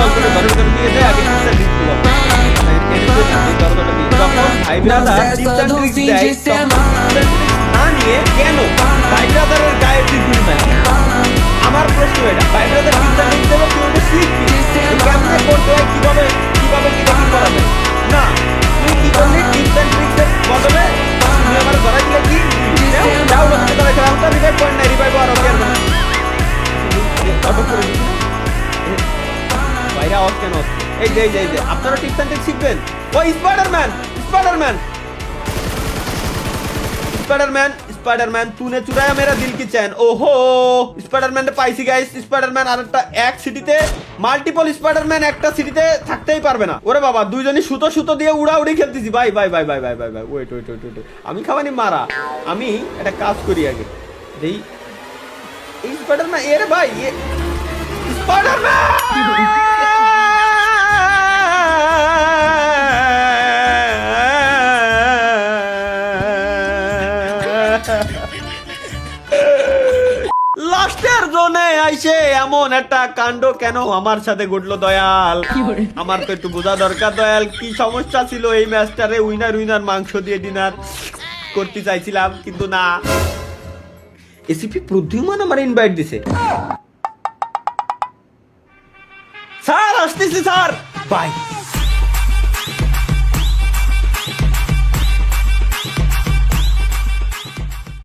করে ঘরের ভিতরে নিয়ে যায় আগে টিপস এন্ড ট্রিক্স গুলো দরজাটা দিয়ে যখন ভাই ব্রাদার টিপস এন্ড ট্রিক্স দেয় তখন না নিয়ে কেন ভাই ব্রাদারের গায়ে ট্রিটমেন্ট দেয় আমার প্রশ্ন এটা ভাই ব্রাদার টিপস এন্ড ট্রিক্স দেবে তুই ওটা শিখবি কেমনে করতে হয় কিভাবে কিভাবে কি করা যায় না তুই কি করলি টিপস এন্ড ট্রিক্স এর বদলে তুমি আমার ঘরে দিলে কি যাও বসতে তাহলে খেলা রিভাইভ পয়েন্ট নাই রিভাইভ আর ওকে আর অটো করে দিছি ভাইরা আওয়াজ কেন হচ্ছে এই যে আপনারা টিপস এন্ড ট্রিক্স শিখবেন ওই স্পাইডারম্যান स्पाइडरमैन तूने चुराया मेरा दिल की चैन ओहो स्पाइडरमैन ने পাইছি গাইস স্পাইডারম্যান আরেকটা এক সিটিতে মাল্টিপল স্পাইডারম্যান একটা সিটিতে থাকতেই পারবে না ওরে বাবা দুইজনই সুতো দিয়ে উড়াউড়ি খেলতেছি ভাই ওয়েট আমি খাবানি মারা আমি একটা কাজ করি আগে দেই এই স্পাইডারম্যান এরে ভাই স্পাইডারম্যান লাস্টের জোনে আইছে এমন একটা কাণ্ড কেন আমার সাথে ঘটলো দয়াল আমার তো একটু বোঝা দরকার দয়াল কি সমস্যা ছিল এই ম্যাচটারে উইনার মাংস দিয়ে ডিনার করতে চাইছিলাম কিন্তু না এসিপি প্রদ্যুমান আমার ইনভাইট দিছে স্যার আসতেছি স্যার বাই